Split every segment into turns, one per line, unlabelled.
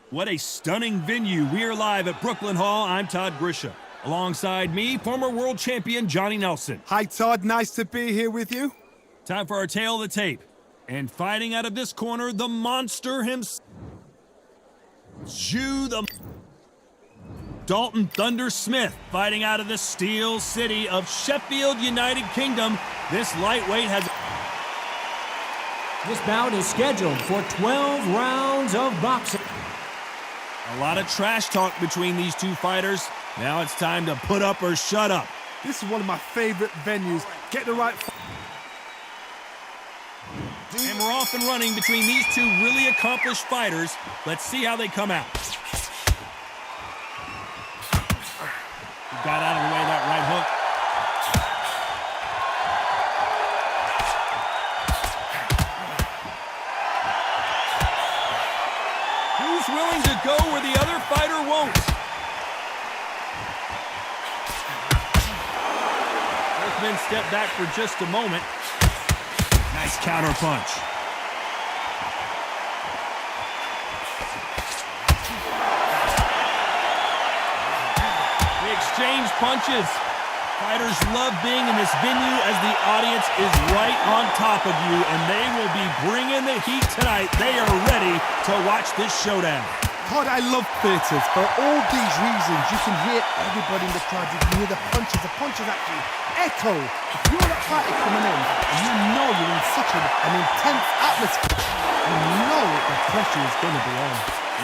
What a stunning venue. We are live at Brooklyn Hall. I'm Todd Grisham. Alongside me, former world champion Johnny Nelson.
Hi, Todd. Nice to be here with you.
Time for our tale of the tape. And fighting out of this corner, the monster himself. Dalton Thunder Smith, fighting out of the Steel City of Sheffield, United Kingdom. This lightweight has...
This bout is scheduled for 12 rounds of boxing.
A lot of trash talk between these two fighters. Now it's time to put up or shut up.
This is one of my favorite venues. Get the right...
And we're off and running between these two really accomplished fighters. Let's see how they come out. He got out of the way of that right hook. Who's willing to go where the other fighter won't? Both men step back for just a moment. Nice counter punch. They exchange punches. Fighters love being in this venue as the audience is right on top of you, and they will be bringing the heat tonight. They are ready to watch this showdown.
Todd, I love theatres. For all these reasons, you can hear everybody in the crowd. You can hear the punches. The punches actually echo. If you're that fighter coming in, and you know you're in such an intense atmosphere, you know the pressure is going to be on.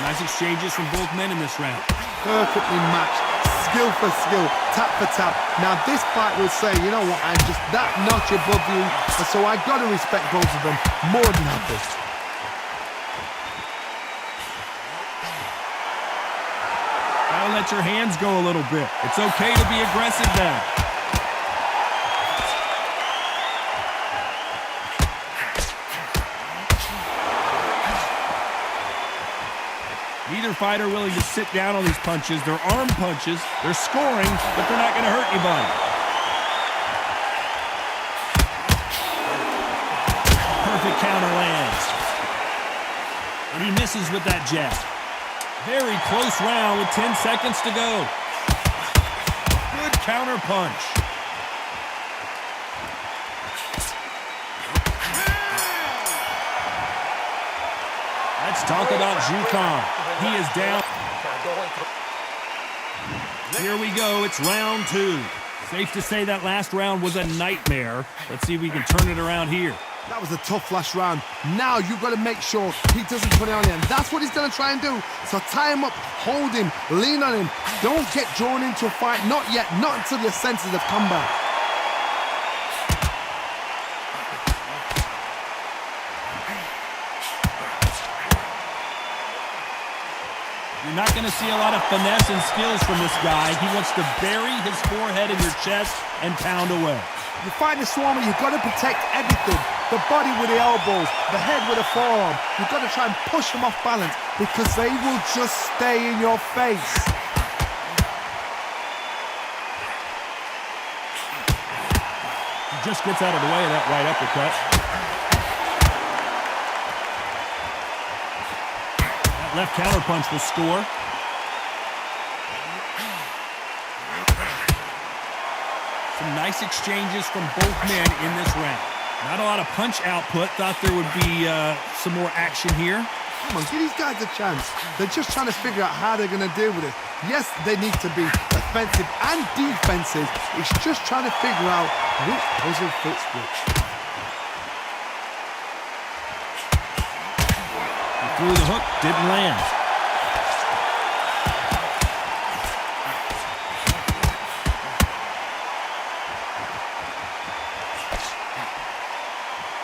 Nice exchanges from both men in this round.
Perfectly matched. Skill for skill, tap for tap. Now this fight will say, you know what, I'm just that notch above you, and so I got to respect both of them more than happy.
Gotta let your hands go a little bit. It's okay to be aggressive now. Neither fighter willing to sit down on these punches. They're arm punches. They're scoring, but they're not going to hurt anybody. Perfect counter lands. And he misses with that jab. Very close round with 10 seconds to go. Good counter punch. Let's talk about Jukan. He is down. Here we go. It's round two. Safe to say that last round was a nightmare. Let's see if we can turn it around here.
That was a tough last round. Now you've got to make sure he doesn't put it on him. That's what he's going to try and do. So tie him up, hold him, lean on him. Don't get drawn into a fight. Not yet. Not until your senses have come back.
You're not going to see a lot of finesse and skills from this guy. He wants to bury his forehead in your chest and pound away.
You fight the Swarmer, you've got to protect everything. The body with the elbows, the head with the forearm. You've got to try and push them off balance because they will just stay in your face.
He just gets out of the way of that right uppercut. That left counter punch will score. Some nice exchanges from both men in this round. Not a lot of punch output. Thought there would be some more action here.
Come on, give these guys a chance. They're just trying to figure out how they're going to deal with it. Yes, they need to be offensive and defensive. It's just trying to figure out which puzzle fits which.
He threw the hook, didn't land.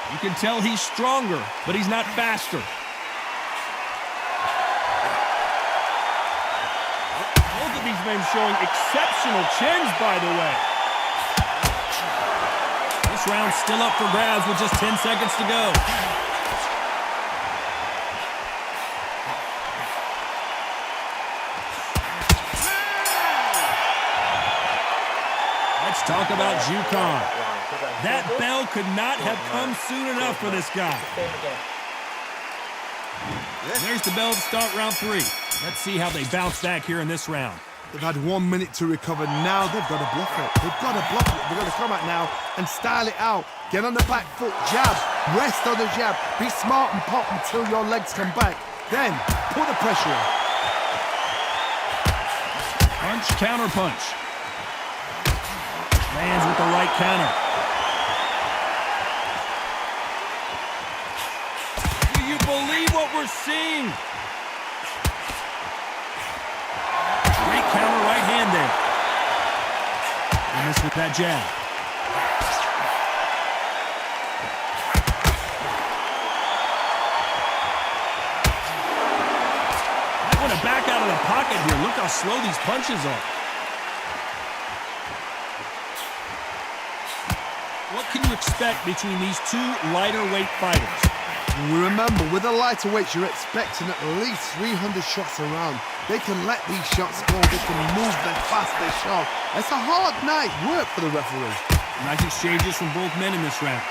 You can tell he's stronger, but he's not faster. Both of these men showing exceptional chins, by the way. This round's still up for grabs with just 10 seconds to go. Let's talk about Jukan. That bell could not have come soon enough for this guy. There's the bell to start round three. Let's see how they bounce back here in this round.
They've had 1 minute to recover. Now they've got to bluff it. They've got to bluff it. They've got to come out now and style it out. Get on the back foot, jab, rest on the jab. Be smart and pop until your legs come back. Then put the pressure on.
Punch, counter punch. Lands with the right counter. Do you believe what we're seeing? Great counter right hand there. And this with that jab. Might want to back out of the pocket here. Look how slow these punches are. What can you expect between these two lighter weight fighters?
Remember, with the lighter weights, you're expecting at least 300 shots around. They can let these shots go. They can move them fast, they're sharp. It's a hard night work for the referee.
Nice exchanges from both men in this round.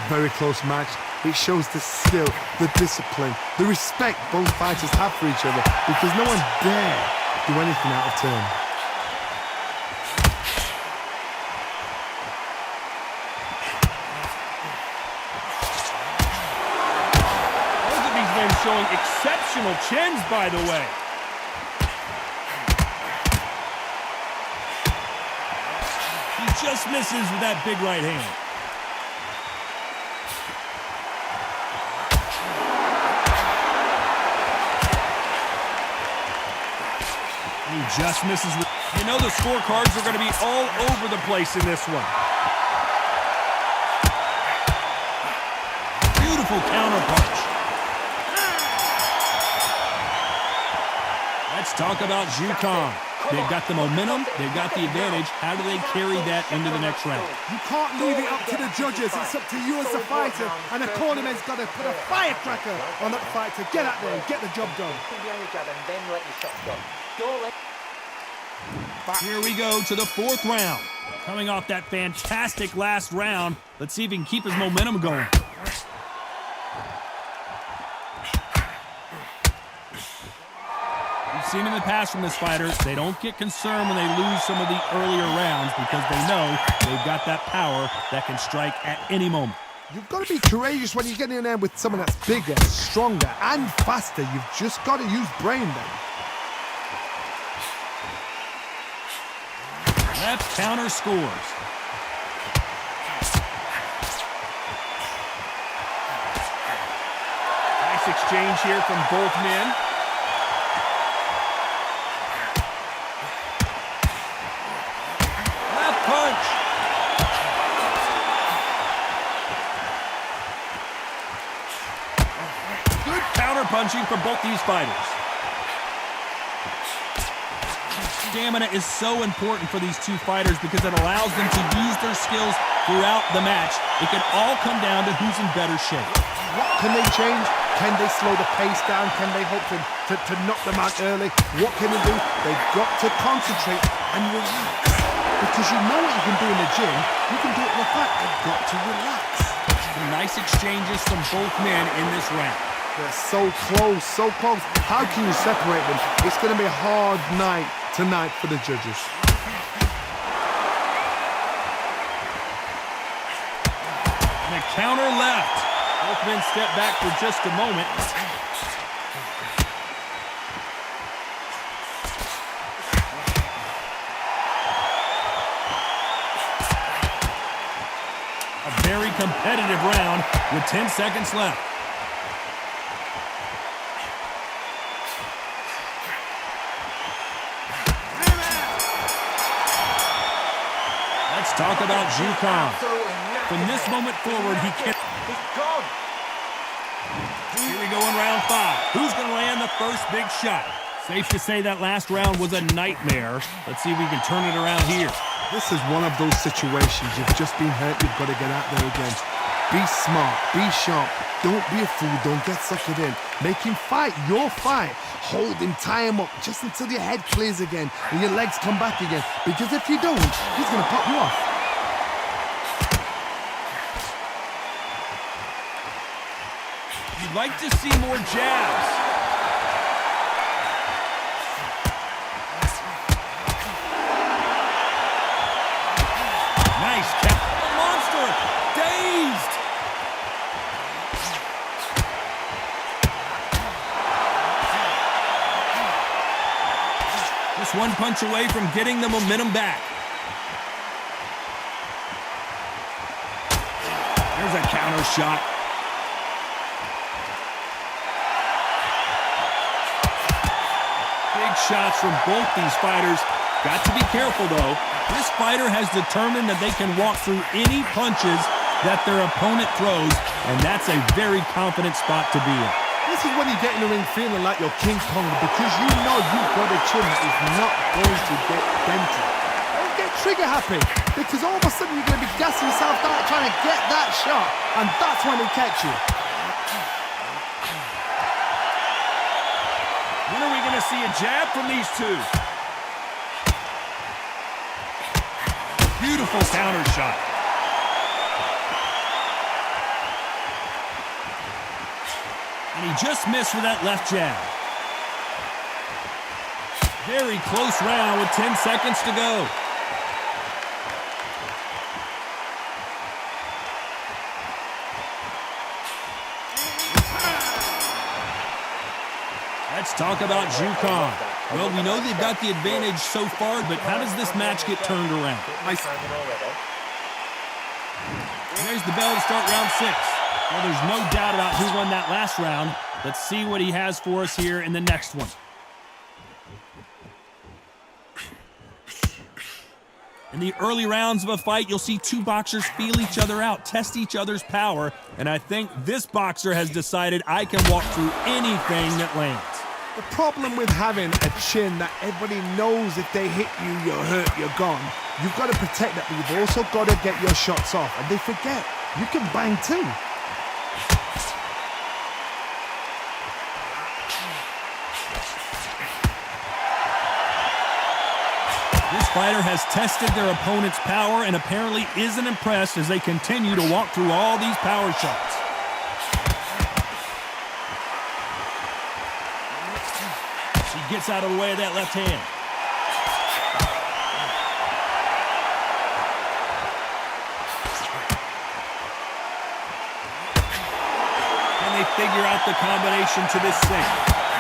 Very close match. It shows the skill, the discipline, the respect both fighters have for each other, because no one dare do anything out of turn.
Both of these men showing exceptional chins, by the way. He just misses with that big right hand. He just misses with... You know the scorecards are going to be all over the place in this one. Beautiful counter punch. Let's talk about Jukan. They've got the momentum, they've got the advantage. How do they carry that into the next round?
You can't leave it up to the judges. It's up to you as a fighter. And the cornerman's got to put a firecracker on that fight to get out there and get the job done.
Here we go to the fourth round. Coming off that fantastic last round, let's see if he can keep his momentum going. We've seen in the past from this fighter, they don't get concerned when they lose some of the earlier rounds because they know they've got that power that can strike at any moment.
You've got to be courageous when you get in there with someone that's bigger, stronger, and faster. You've just got to use brain then.
Left counter scores. Nice exchange here from both men. Left punch. Good counter punching from both these fighters. Stamina is so important for these two fighters because it allows them to use their skills throughout the match. It can all come down to who's in better shape.
What can they change? Can they slow the pace down? Can they hope to knock them out early? What can they do? They've got to concentrate and relax. Because you know what you can do in the gym, you can do it in the fight. They've got to relax.
Some nice exchanges from both men in this round.
They're so close, so close. How can you separate them? It's going to be a hard night tonight for the judges.
And a counter left. Both men step back for just a moment. A very competitive round with 10 seconds left. Let's talk about Jukan. From this moment forward, he can't... Here we go in round 5. Who's going to land the first big shot? Safe to say that last round was a nightmare. Let's see if we can turn it around here.
This is one of those situations. You've just been hurt. You've got to get out there again. Be smart. Be sharp. Don't be a fool. Don't get suckered in. Make him fight your fight. Hold him, tie him up just until your head clears again and your legs come back again. Because if you don't, he's going to pop you off.
You'd like to see more jabs. one punch away from getting the momentum back. There's a counter shot. Big shots from both these fighters. Got to be careful, though. This fighter has determined that they can walk through any punches that their opponent throws, and that's a very confident spot to be in.
This is when you get in the ring feeling like you're King Kong, because you know you've got a chin that is not going to get dented. Don't get trigger happy, because all of a sudden you're going to be gassing yourself out trying to get that shot, and that's when they catch you.
When are we going to see a jab from these two? Beautiful counter shot. And he just missed with that left jab. Very close round with 10 seconds to go. Let's talk about Jukan. Well, we know they've got the advantage so far, but how does this match get turned around? There's the bell to start round 6. Well, there's no doubt about who won that last round. Let's see what he has for us here in the next one. In the early rounds of a fight, you'll see two boxers feel each other out, test each other's power, and I think this boxer has decided I can walk through anything that lands.
The problem with having a chin that everybody knows if they hit you, you're hurt, you're gone. You've got to protect that, but you've also got to get your shots off. And they forget, you can bang too.
This fighter has tested their opponent's power and apparently isn't impressed as they continue to walk through all these power shots. He gets out of the way of that left hand. And they figure out the combination to this thing.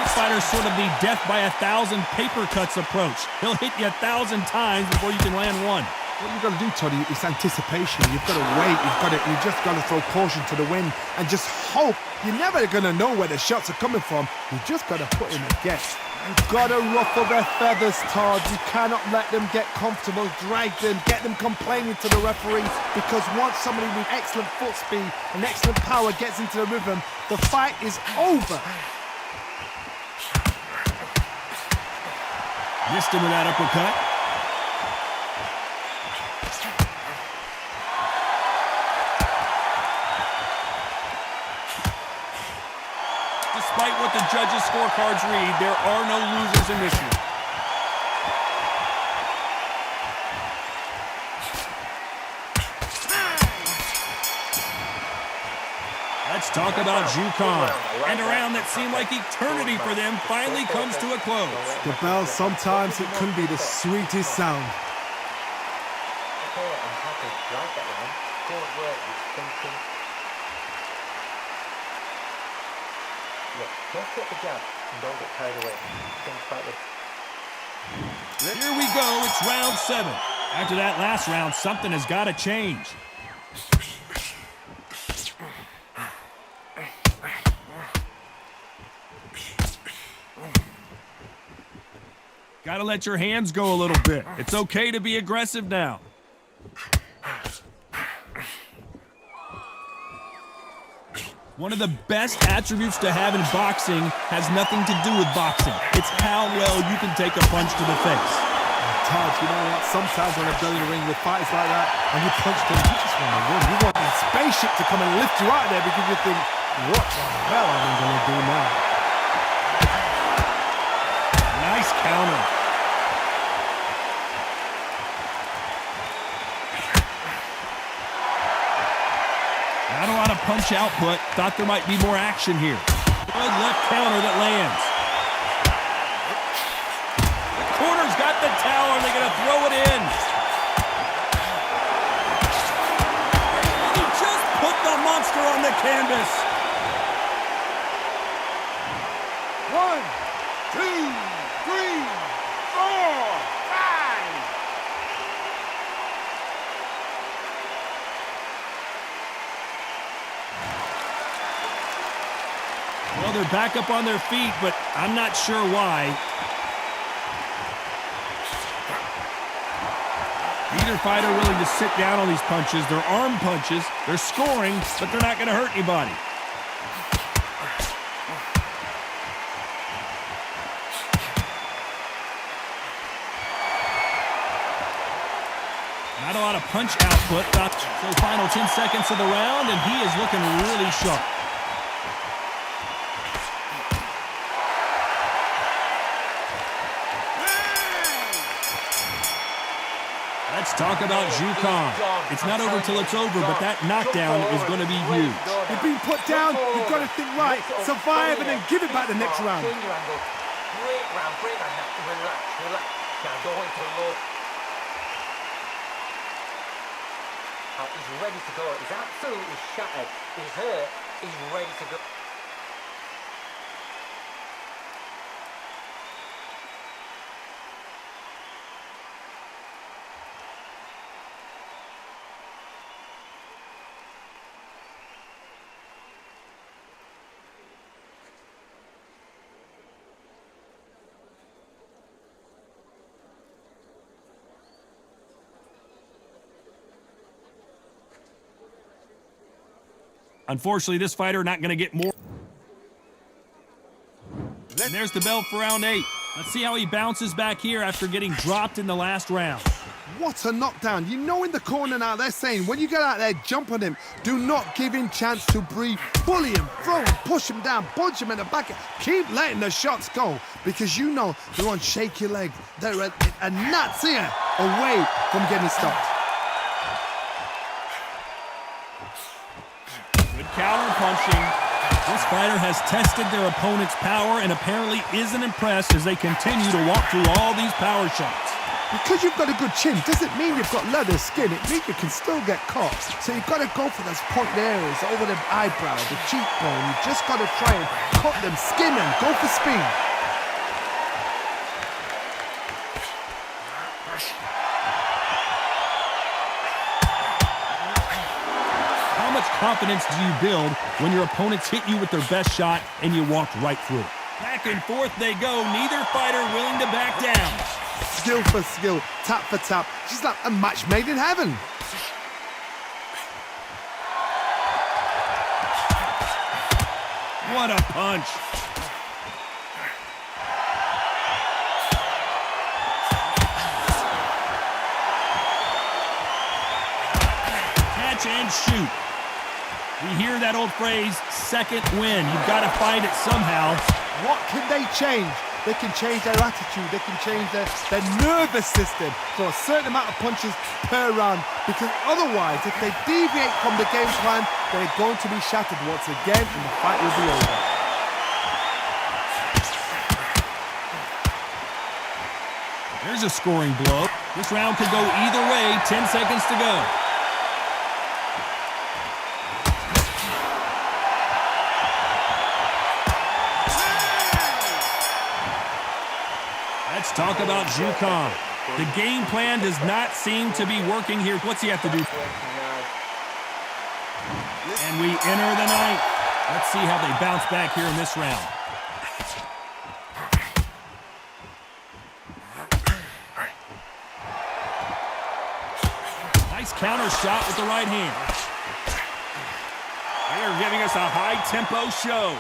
This fighter's sort of the death by 1,000 paper cuts approach. He'll hit you 1,000 times before you can land one.
What you've got to do, Toddy, is anticipation. You've got to wait. You just got to throw caution to the wind and just hope. You're never going to know where the shots are coming from. You just got to put in a guess. You've got to ruffle their feathers, Todd. You cannot let them get comfortable, drag them, get them complaining to the referee, because once somebody with excellent foot speed and excellent power gets into the rhythm, the fight is over.
Missed him with that uppercut. Despite what the judges' scorecards read, there are no losers in this one. Let's talk about Jukan. And a round that seemed like eternity for them finally comes to a close.
The bell, sometimes it can be the sweetest sound.
Just get the jab and don't get carried away.
Here we go, it's round 7. After that last round, something has got to change. Got to let your hands go a little bit. It's okay to be aggressive now. One of the best attributes to have in boxing has nothing to do with boxing. It's how well you can take a punch to the face.
Todd, you know what? Sometimes when I've done in the ring with fights like that, and you punch them, you just want to win. You want that spaceship to come and lift you out of there, because you think, what the hell am I going to do now?
Nice counter. Not a lot of punch output. Thought there might be more action here. Good left counter that lands. The corner's got the towel. Are they going to throw it in? He just put the monster on the canvas.
1, 2, 3, 4.
Well, they're back up on their feet, but I'm not sure why. Neither fighter willing to sit down on these punches. They're arm punches. They're scoring, but they're not going to hurt anybody. Not a lot of punch output. So final 10 seconds of the round, and he is looking really sharp. Let's talk about Zhu Kang. It's not over till it's over, but that knockdown is going to be huge.
You've been put down, you've got to think right, survive, and then give it back the next round.
Great round, now. Relax. Now go into the low. He's ready to go. He's absolutely shattered. He's hurt. He's ready to go.
Unfortunately, this fighter not going to get more. And there's the bell for round 8. Let's see how he bounces back here after getting dropped in the last round.
What a knockdown. You know in the corner now they're saying when you get out there, jump on him. Do not give him chance to breathe. Bully him, throw him, push him down, punch him in the back. Keep letting the shots go because you know they're on shaky leg. They're a nuts here away from getting stopped.
Counter punching. This fighter has tested their opponent's power and apparently isn't impressed as they continue to walk through all these power shots.
Because you've got a good chin doesn't mean you've got leather skin. It means you can still get caught. So you've got to go for those point areas over the eyebrow, the cheekbone. You just got to try and cut them, skin them, go for speed.
Confidence do you build when your opponents hit you with their best shot and you walk right through it? Back and forth they go, neither fighter willing to back down.
Skill for skill, tap for tap, just like a match made in heaven.
What a punch. Catch and shoot. We hear that old phrase, second win. You've got to find it somehow.
What can they change? They can change their attitude. They can change their nervous system for a certain amount of punches per round. Because otherwise, if they deviate from the game plan, they're going to be shattered once again and the fight will be over.
There's a scoring blow. This round could go either way. 10 seconds to go. Let's talk about Zhu Kang. The game plan does not seem to be working here. What's he have to do? And we enter the ninth. Let's see how they bounce back here in this round. Nice counter shot with the right hand. They are giving us a high-tempo show.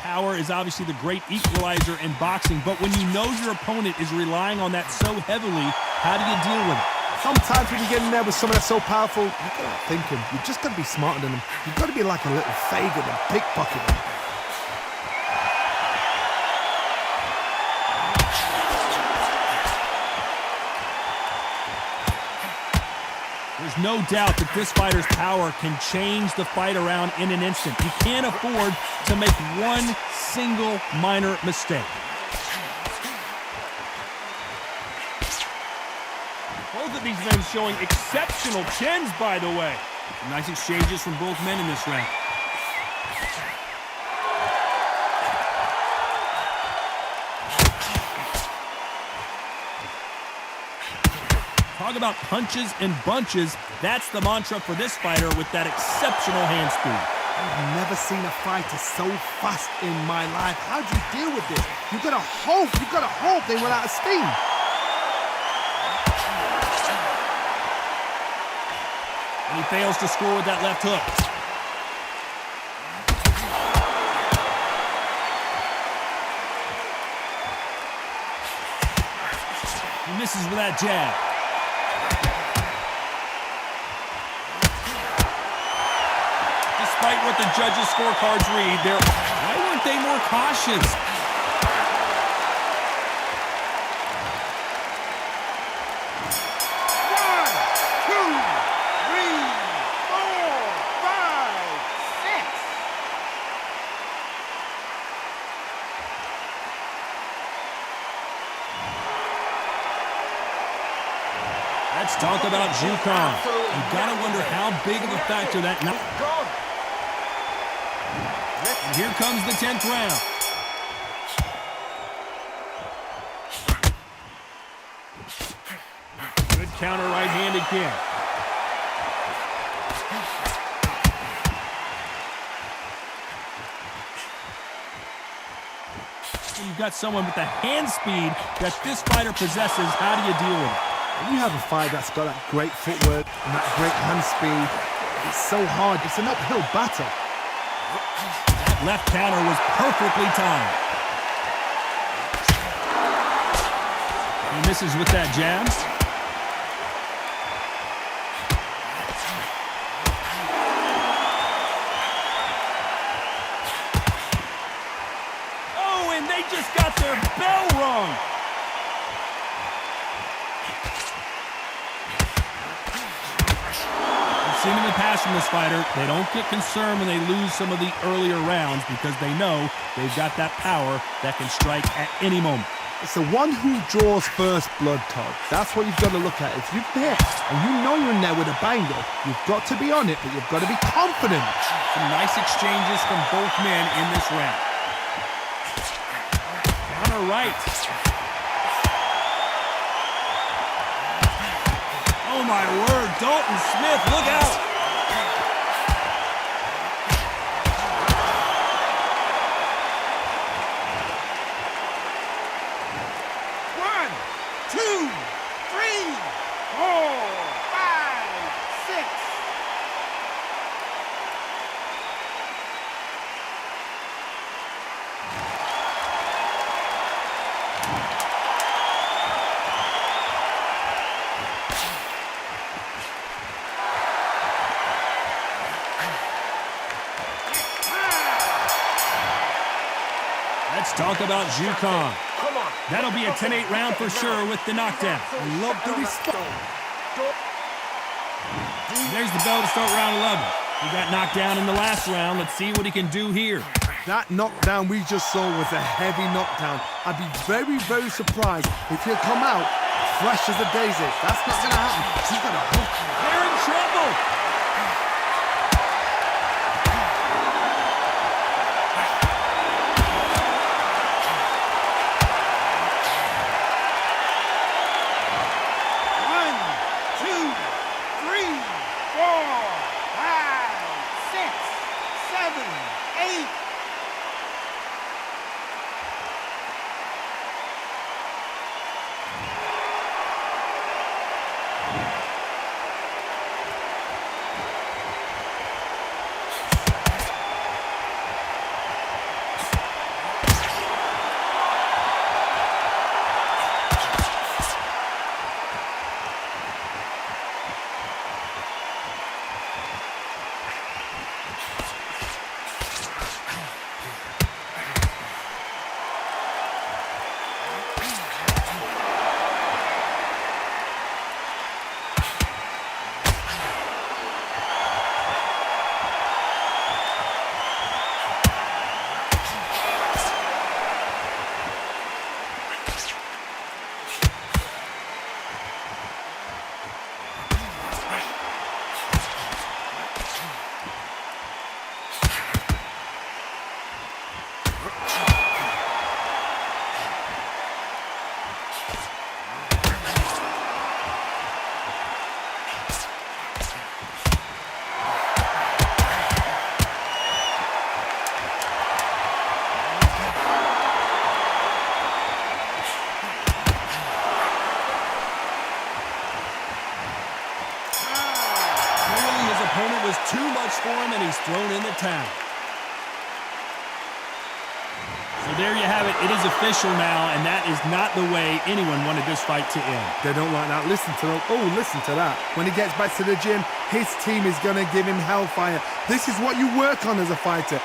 Power is obviously the great equalizer in boxing, but when you know your opponent is relying on that so heavily, how do you deal with it?
Sometimes when you get in there with someone that's so powerful, you've got to think him. You've just got to be smarter than him. You've got to be like a little faggot and pickpocket him.
There's no doubt that this fighter's power can change the fight around in an instant. You can't afford to make one single minor mistake. Both of these men showing exceptional chins, by the way. Nice exchanges from both men in this round. Talk about punches and bunches. That's the mantra for this fighter with that exceptional hand speed.
I've never seen a fighter so fast in my life. How do you deal with this? You've got to hope they run out of steam.
And he fails to score with that left hook. He misses with that jab. Despite what the judges' scorecards read, why weren't they more cautious? Let's talk about Jukan. You gotta wonder how big of a factor that now. And here comes the 10th round. Good counter right hand again. When you've got someone with the hand speed that this fighter possesses, how do you deal with it?
When you have a fight that's got that great footwork and that great hand speed, it's so hard. It's an uphill battle.
That left counter was perfectly timed. He misses with that jab. Oh, and they just got their bell rung. Seen in the past from this fighter, they don't get concerned when they lose some of the earlier rounds because they know they've got that power that can strike at any moment.
It's the one who draws first blood, Todd. That's what you've got to look at. If you've hit and you know you're in there with a banger, you've got to be on it, but you've got to be confident.
Some nice exchanges from both men in this round. Counter right. Oh my word, Dalton Smith, look out! Let's talk about Jukan. That'll be a 10-8 round for sure with the knockdown.
I love the response.
There's the bell to start round 11. He got knocked down in the last round. Let's see what he can do here.
That knockdown we just saw was a heavy knockdown. I'd be very, very surprised if he'll come out fresh as a daisy. That's not going to happen. He's got a hook.
They're in trouble. too much for him, and he's thrown in the towel. So there you have it. It is official now, and that is not the way anyone wanted this fight to end.
They don't like that. Listen to them. Oh, listen to that. When he gets back to the gym, his team is going to give him hellfire. This is what you work on as a fighter.